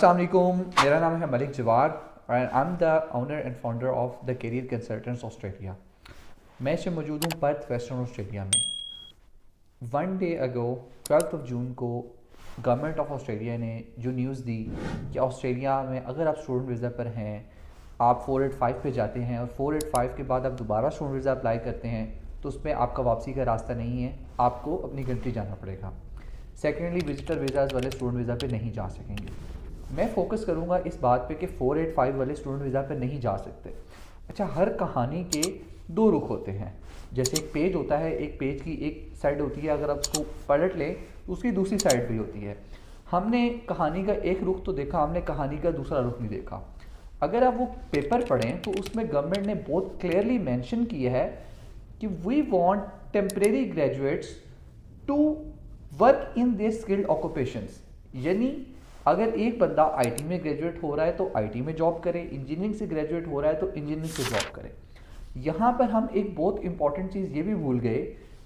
अस्सलाम वालेकुम, मेरा नाम है मलिक जवार and I am the owner and founder of the career consultants Australia. मैं इसे मौजूद हूँ पर्थ, वेस्टर्न ऑस्ट्रेलिया में। वन डे अगो 12 जून को गवर्नमेंट ऑफ ऑस्ट्रेलिया ने जो न्यूज़ दी कि ऑस्ट्रेलिया में अगर आप स्टूडेंट वीज़ा पर हैं, आप 485 पे जाते हैं और 485 के बाद आप दोबारा स्टूडेंट वीज़ा अप्लाई करते हैं तो उसमें आपका वापसी का रास्ता नहीं है, आपको अपनी कंट्री जाना पड़ेगा। सेकेंडली, विजिटर वीज़ाज़ वाले स्टूडेंट वीज़ा पे नहीं जा सकेंगे। मैं फोकस करूंगा इस बात पे कि 485 वाले स्टूडेंट वीज़ा पे नहीं जा सकते। अच्छा, हर कहानी के दो रुख होते हैं। जैसे एक पेज होता है, एक पेज की एक साइड होती है, अगर आप उसको पलट लें तो उसकी दूसरी साइड भी होती है। हमने कहानी का एक रुख तो देखा, हमने कहानी का दूसरा रुख नहीं देखा। अगर आप वो पेपर पढ़ें तो उसमें गवर्नमेंट ने बहुत क्लियरली मेंशन किया है कि we want temporary graduates to work in their skilled occupations. यानी अगर एक बंदा आईटी में ग्रेजुएट हो रहा है तो आईटी में जॉब करे, इंजीनियरिंग से ग्रेजुएट हो रहा है तो इंजीनियरिंग से जॉब करे। यहाँ पर हम एक बहुत इंपॉर्टेंट चीज़ ये भी भूल गए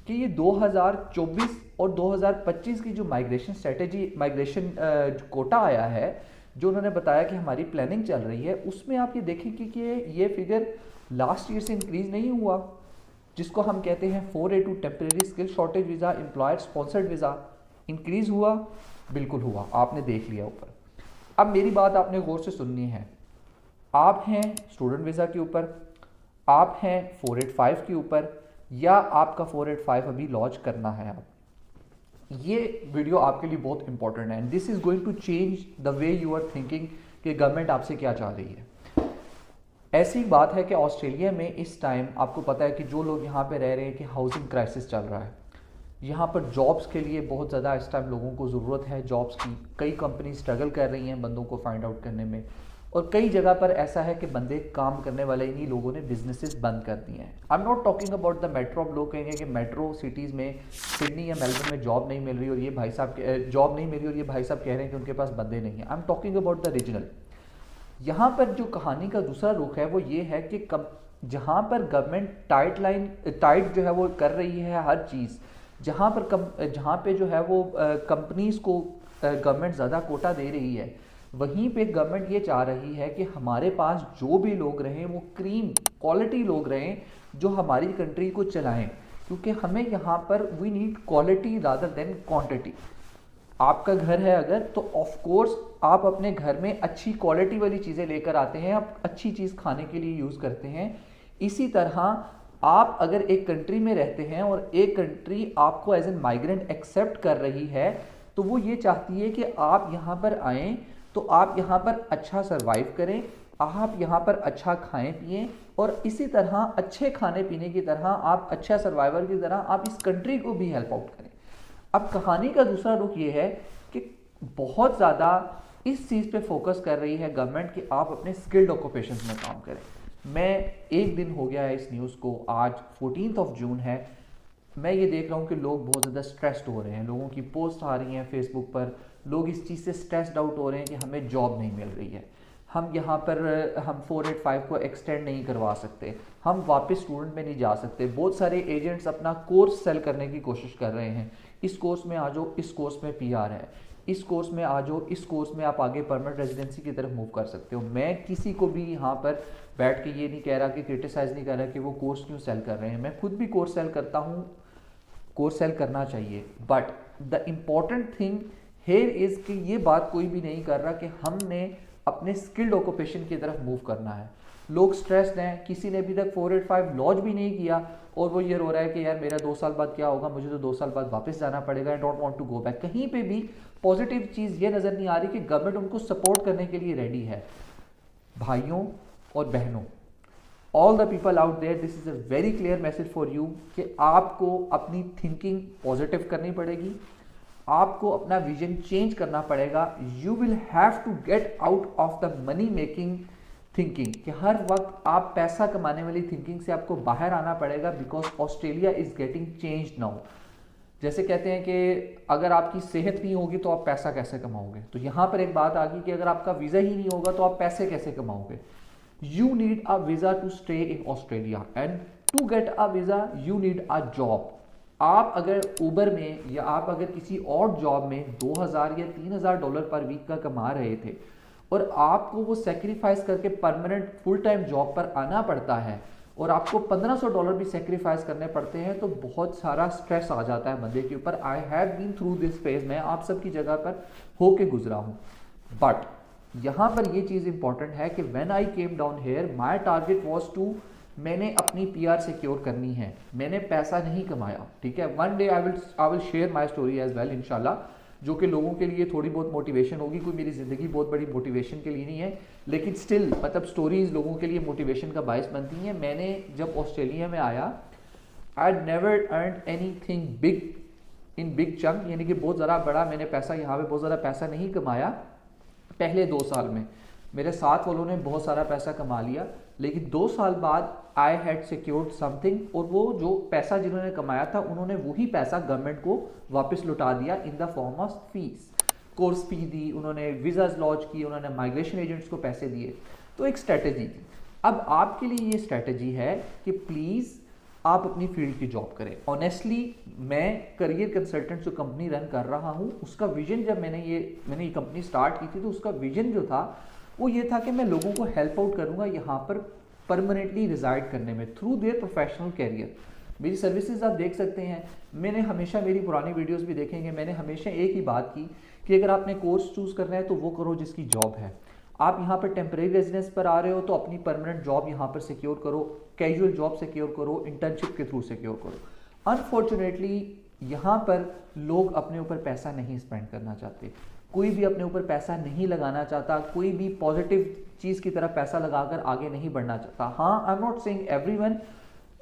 कि ये 2024 और 2025 की जो माइग्रेशन कोटा आया है, जो उन्होंने बताया कि हमारी प्लानिंग चल रही है, उसमें आप ये देखेंगे कि ये फिगर लास्ट ईयर से इंक्रीज नहीं हुआ। जिसको हम कहते हैं 482 temporary skill shortage visa, employer sponsored visa, increase हुआ? बिल्कुल हुआ, आपने देख लिया ऊपर। अब मेरी बात आपने गौर से सुननी है। आप हैं स्टूडेंट वीज़ा के ऊपर, आप हैं 485 के ऊपर, या आपका 485 अभी लॉन्च करना है। आप ये वीडियो आपके लिए बहुत इंपॉर्टेंट है and this is going to change the way you are thinking कि गवर्नमेंट आपसे क्या चाह रही है। ऐसी बात है कि ऑस्ट्रेलिया में इस टाइम आपको पता है कि जो लोग यहाँ पे रह रहे हैं कि हाउसिंग क्राइसिस चल रहा है। यहाँ पर जॉब्स के लिए बहुत ज़्यादा इस टाइम लोगों को ज़रूरत है जॉब्स की। कई कंपनी स्ट्रगल कर रही हैं बंदों को फाइंड आउट करने में, और कई जगह पर ऐसा है कि बंदे काम करने वाले इन्हीं लोगों ने बिजनेसेस बंद कर दिए हैं। I am not talking about the metro. अब लोग कहेंगे कि मेट्रो सिटीज़ में सिडनी या मेलबर्न में जॉब नहीं मिल रही और ये भाई साहब जॉब नहीं मिल रही और ये भाई साहब कह रहे हैं कि उनके पास बंदे नहीं हैं। I am talking about the regional. यहाँ पर जो कहानी का दूसरा रुख है वो ये है कि जहाँ पर गवर्नमेंट टाइट जो है वो कर रही है हर चीज़, जहाँ पे जो है वो कंपनीज को गवर्नमेंट ज़्यादा कोटा दे रही है, वहीं पे गवर्नमेंट ये चाह रही है कि हमारे पास जो भी लोग रहें वो क्रीम क्वालिटी लोग रहें जो हमारी कंट्री को चलाएं, क्योंकि हमें यहाँ पर we need quality rather than quantity. आपका घर है अगर, तो ऑफ कोर्स आप अपने घर में अच्छी क्वालिटी वाली चीज़ें लेकर आते हैं, आप अच्छी चीज़ खाने के लिए यूज़ करते हैं। इसी तरह आप अगर एक कंट्री में रहते हैं और एक कंट्री आपको एज एन माइग्रेंट एक्सेप्ट कर रही है, तो वो ये चाहती है कि आप यहाँ पर आएँ तो आप यहाँ पर अच्छा सर्वाइव करें, आप यहाँ पर अच्छा खाएं पिएं, और इसी तरह अच्छे खाने पीने की तरह आप अच्छा सर्वाइवर की तरह आप इस कंट्री को भी हेल्प आउट करें। अब कहानी का दूसरा रुख ये है कि बहुत ज़्यादा इस चीज़ पे फोकस कर रही है गवर्नमेंट कि आप अपने स्किल्ड ऑक्यूपेशंस में काम करें। मैं एक दिन हो गया है इस न्यूज़ को, आज 14 जून है, मैं ये देख रहा हूँ कि लोग बहुत ज़्यादा स्ट्रेस्ड हो रहे हैं। लोगों की पोस्ट आ रही हैं फेसबुक पर, लोग इस चीज़ से स्ट्रेस्ड आउट हो रहे हैं कि हमें जॉब नहीं मिल रही है, हम यहाँ पर हम 485 को एक्सटेंड नहीं करवा सकते, हम वापस स्टूडेंट में नहीं जा सकते। बहुत सारे एजेंट्स अपना कोर्स सेल करने की कोशिश कर रहे हैं, इस कोर्स में आ जाओ, इस कोर्स में पीआर है, इस कोर्स में आ जाओ, इस कोर्स में आप आगे परमानेंट रेजिडेंसी की तरफ मूव कर सकते हो। मैं किसी को भी यहाँ पर बैठ के ये नहीं कह रहा कि क्रिटिसाइज़ नहीं कर रहा कि वो कोर्स क्यों सेल कर रहे हैं। मैं खुद भी कोर्स सेल करता हूँ, कोर्स सेल करना चाहिए, but the important thing here is कि ये बात कोई भी नहीं कर रहा कि हमने अपने स्किल्ड ऑक्यूपेशन की तरफ मूव करना है। लोग स्ट्रेस्ड हैं, किसी ने अभी तक 485 लॉन्च भी नहीं किया और वो ये रो रहा है कि यार मेरा 2 साल बाद क्या होगा, मुझे तो 2 साल बाद वापस जाना पड़ेगा, I don't want to go back. कहीं पे भी पॉजिटिव चीज़ ये नज़र नहीं आ रही कि गवर्नमेंट उनको सपोर्ट करने के लिए रेडी है। भाइयों और बहनों, all the people out there, this is a very clear message for you कि आपको अपनी थिंकिंग पॉजिटिव करनी पड़ेगी, आपको अपना विजन चेंज करना पड़ेगा। You will have to get out of the money making thinking, कि हर वक्त आप पैसा कमाने वाली थिंकिंग से आपको बाहर आना पड़ेगा, because Australia is getting change now. जैसे कहते हैं कि अगर आपकी सेहत नहीं होगी तो आप पैसा कैसे कमाओगे, तो यहाँ पर एक बात आ गई कि अगर आपका वीज़ा ही नहीं होगा तो आप पैसे कैसे कमाओगे। You need a visa to stay in Australia and to get a visa you need a job. आप अगर ऊबर में या आप अगर किसी और जॉब में 2000 या $3000 पर वीक का कमा रहे थे, और आपको वो सेक्रीफाइस करके परमानेंट फुल टाइम जॉब पर आना पड़ता है और आपको $1500 भी सेक्रीफाइस करने पड़ते हैं, तो बहुत सारा स्ट्रेस आ जाता है बंदे के ऊपर। I have been through this phase, मैं आप सबकी जगह पर होके गुजरा हूँ। बट यहाँ पर ये चीज़ इंपॉर्टेंट है कि when I came down here my target was to, मैंने अपनी पीआर सिक्योर करनी है, मैंने पैसा नहीं कमाया, ठीक है। One day I will share my story as well इंशाल्लाह, जो कि लोगों के लिए थोड़ी बहुत मोटिवेशन होगी। कोई मेरी ज़िंदगी बहुत बड़ी मोटिवेशन के लिए नहीं है, लेकिन स्टिल मतलब स्टोरीज लोगों के लिए मोटिवेशन का बायस बनती हैं। मैंने जब ऑस्ट्रेलिया में आया, I never earn anything big in big chunk, यानी कि बहुत ज़्यादा बड़ा मैंने पैसा यहाँ पे बहुत ज़्यादा पैसा नहीं कमाया पहले 2 साल में। मेरे साथ वालों ने बहुत सारा पैसा कमा लिया, लेकिन 2 साल बाद आई हैड सिक्योर्ड समथिंग, और वो जो पैसा जिन्होंने कमाया था उन्होंने वही पैसा गवर्नमेंट को वापस लौटा दिया in the form of fees. Course fee दी उन्होंने, वीज़ाज लॉन्च किए उन्होंने, माइग्रेशन एजेंट्स को पैसे दिए। तो एक स्ट्रैटेजी थी। अब आपके लिए ये स्ट्रैटेजी है कि प्लीज़ आप अपनी फील्ड की जॉब करें। ऑनेस्टली मैं करियर कंसल्टेंट जो कंपनी रन कर रहा हूँ, उसका विजन जब मैंने ये कंपनी स्टार्ट की थी, तो उसका विजन जो था वो ये था कि मैं लोगों को हेल्प आउट करूँगा यहाँ पर परमानेंटली रिजाइड करने में थ्रू देयर प्रोफेशनल कैरियर। मेरी सर्विसेज आप देख सकते हैं, मैंने हमेशा, मेरी पुरानी वीडियोस भी देखेंगे, मैंने हमेशा एक ही बात की कि अगर आपने कोर्स चूज़ करना है तो वो करो जिसकी जॉब है। आप यहाँ पर टेम्परेरी रेजिडेंस पर आ रहे हो तो अपनी परमानेंट जॉब यहाँ पर सिक्योर करो, कैजुअल जॉब सिक्योर करो, इंटर्नशिप के थ्रू सिक्योर करो। अनफॉर्चुनेटली यहाँ पर लोग अपने ऊपर पैसा नहीं स्पेंड करना चाहते, कोई भी अपने ऊपर पैसा नहीं लगाना चाहता, कोई भी पॉजिटिव चीज़ की तरफ पैसा लगाकर आगे नहीं बढ़ना चाहता। हाँ, I am not saying everyone,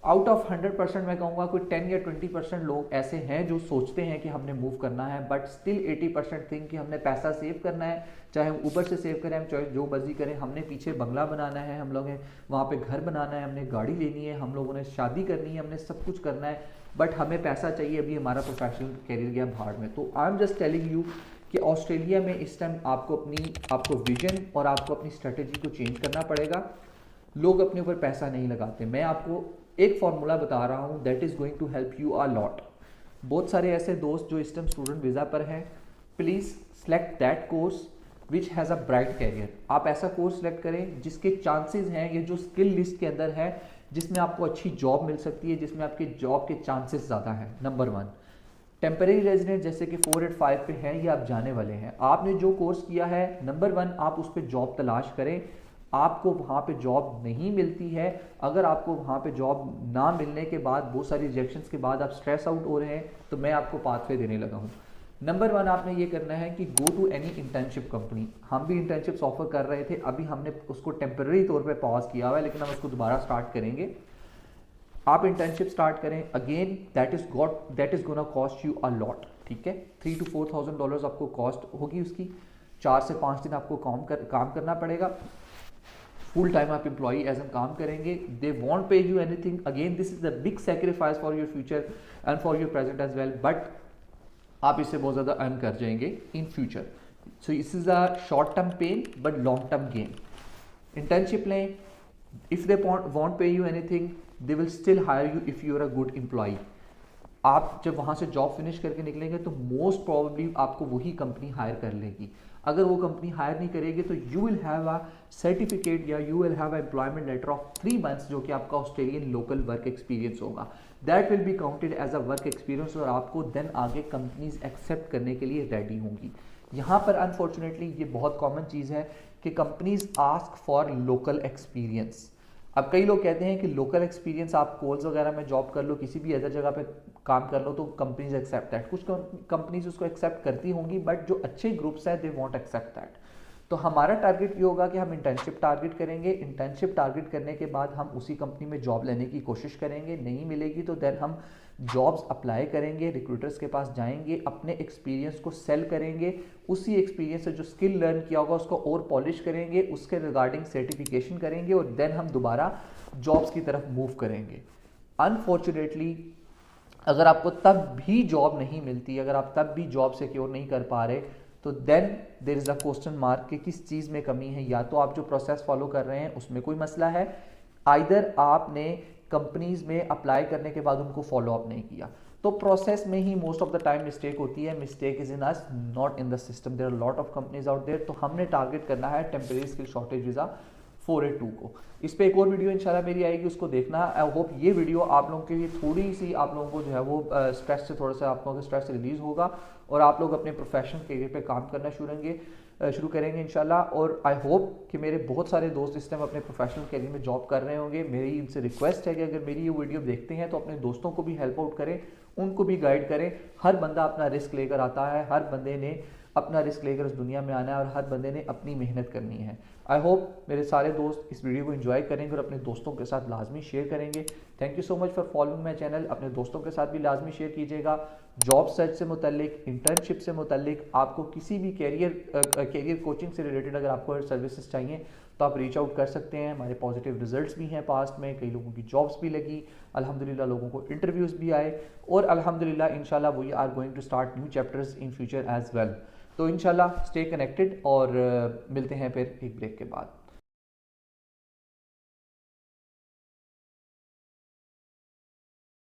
out of 100% मैं कहूँगा कोई 10 या 20% लोग ऐसे हैं जो सोचते हैं कि हमने मूव करना है, बट स्टिल 80% थिंक कि हमने पैसा सेव करना है, चाहे हम ऊबर से सेव करें, हम चाहे जो मर्जी करें, हमने पीछे बंगला बनाना है, हम लोग वहाँ पे घर बनाना है, हमने गाड़ी लेनी है, हम लोगों ने शादी करनी है, हमने सब कुछ करना है, बट हमें पैसा चाहिए, अभी हमारा प्रोफेशनल कैरियर गया भाड़ में। तो I am just telling you कि ऑस्ट्रेलिया में इस टाइम आपको विजन और आपको अपनी स्ट्रेटेजी को चेंज करना पड़ेगा। लोग अपने ऊपर पैसा नहीं लगाते। मैं आपको एक फॉर्मूला बता रहा हूँ that is going to help you a lot. बहुत सारे ऐसे दोस्त जो इस टाइम स्टूडेंट वीज़ा पर हैं, please select that course which has a bright career. आप ऐसा कोर्स सेलेक्ट करें जिसके चांसेस हैं, ये जो स्किल लिस्ट के अंदर है, जिसमें आपको अच्छी जॉब मिल सकती है, जिसमें आपके जॉब के चांसेस ज़्यादा हैं। नंबर 1, टेम्परेरी रेजिडेंट जैसे कि 485 पे है, ये आप जाने वाले हैं, आपने जो कोर्स किया है, नंबर 1 आप उस पर जॉब तलाश करें। आपको वहाँ पे जॉब नहीं मिलती है, अगर आपको वहाँ पे जॉब ना मिलने के बाद, बहुत सारी रिजेक्शंस के बाद आप स्ट्रेस आउट हो रहे हैं, तो मैं आपको पाथवे देने लगा हूँ। नंबर 1 आपने ये करना है कि go to any internship company. हम भी इंटर्नशिप्स ऑफर कर रहे थे, अभी हमने उसको टेम्पररी तौर पे पॉज किया हुआ है, लेकिन हम उसको दोबारा स्टार्ट करेंगे। आप इंटर्नशिप स्टार्ट करें, again that is gonna cost you a lot, ठीक है। $3,000 to $4,000 आपको कॉस्ट होगी उसकी। 4 से 5 दिन आपको काम करना पड़ेगा, फुल टाइम आप एम्प्लॉई एज एन काम करेंगे। They won't pay you anything, again this is a big sacrifice for your future and for your present as well, but आप इससे बहुत ज़्यादा अर्न कर जाएंगे in future. So this is a short term pain but long term gain. Internship लें, if they won't pay you anything they will still hire you if you are a good employee. आप जब वहाँ से job finish करके निकलेंगे तो most probably आपको वही कंपनी हायर कर लेगी। अगर वो कंपनी हायर नहीं करेगी तो you will have a certificate या you will have a employment letter of 3 months, जो कि आपका ऑस्ट्रेलियन लोकल वर्क एक्सपीरियंस होगा। That will be counted as a work experience, और आपको देन आगे कंपनीज एक्सेप्ट करने के लिए रेडी होंगी। यहाँ पर अनफॉर्चुनेटली ये बहुत कॉमन चीज़ है कि companies ask for local experience. अब कई लोग कहते हैं कि लोकल एक्सपीरियंस आप कोल्स वगैरह में जॉब कर लो, किसी भी अदर जगह पे काम कर लो, तो कंपनीज एक्सेप्ट दैट। कुछ कंपनीज उसको एक्सेप्ट करती होंगी, बट जो अच्छे ग्रुप्स हैं दे वॉन्ट एक्सेप्ट दैट। तो हमारा टारगेट ये होगा कि हम इंटर्नशिप टारगेट करेंगे। इंटर्नशिप टारगेट करने के बाद हम उसी कंपनी में जॉब लेने की कोशिश करेंगे, नहीं मिलेगी तो देन हम जॉब्स अप्लाई करेंगे, रिक्रूटर्स के पास जाएंगे, अपने एक्सपीरियंस को सेल करेंगे, उसी एक्सपीरियंस से जो स्किल लर्न किया होगा उसको और पॉलिश करेंगे, उसके रिगार्डिंग सर्टिफिकेशन करेंगे, और देन हम दोबारा जॉब्स की तरफ मूव करेंगे। अनफॉर्चुनेटली अगर आपको तब भी जॉब नहीं मिलती, अगर आप तब भी जॉब सिक्योर नहीं कर पा रहे, तो then there is a question mark कि किस चीज़ में कमी है। या तो आप जो प्रोसेस फॉलो कर रहे हैं उसमें कोई मसला है, आइदर आपने कंपनीज में अप्लाई करने के बाद उनको फॉलो अप नहीं किया। तो प्रोसेस में ही most of the time mistake होती है। Mistake is in us, not in the system. There are lot of companies out there. तो हमने टारगेट करना है टेम्परेरी स्किल शॉर्टेज वीज़ा 482 को। इस पे एक और वीडियो इंशाल्लाह मेरी आएगी, उसको देखना। आई होप ये वीडियो आप लोगों के लिए थोड़ी सी आप लोगों को जो है वो स्ट्रेस से थोड़ा सा आप लोगों का स्ट्रेस रिलीज होगा और आप लोग अपने प्रोफेशनल करियर पे काम करना शुरू करेंगे इंशाल्लाह। और आई होप कि मेरे बहुत सारे दोस्त इस टाइम अपने प्रोफेशनल करियर में जॉब कर रहे होंगे। मेरी इनसे रिक्वेस्ट है कि अगर मेरी ये वीडियो देखते हैं तो अपने दोस्तों को भी हेल्प आउट करें, उनको भी गाइड करें। हर बंदा अपना रिस्क लेकर आता है, हर बंदे ने अपना रिस्क लेकर इस दुनिया में आना है और हर बंदे ने अपनी मेहनत करनी है। आई होप मेरे सारे दोस्त इस वीडियो को एंजॉय करेंगे और अपने दोस्तों के साथ लाजमी शेयर करेंगे। Thank you so much for following my channel. अपने दोस्तों के साथ भी लाजमी शेयर कीजिएगा। जॉब सर्च से मुतल्लिक, इंटर्नशिप से मुतल्लिक, आपको किसी भी कैरियर कोचिंग से रिलेटेड अगर आपको सर्विसेज चाहिए तो आप रीच आउट कर सकते हैं। हमारे पॉजिटिव रिजल्ट्स भी हैं पास्ट में, कई लोगों की जॉब्स भी लगी, अल्हम्दुलिल्लाह लोगों को इंटरव्यूज़ भी आए और अल्हम्दुलिल्लाह इंशाल्लाह we are going to start new chapters in future as well. तो इंशाल्लाह स्टे कनेक्टेड और मिलते हैं फिर एक ब्रेक के बाद।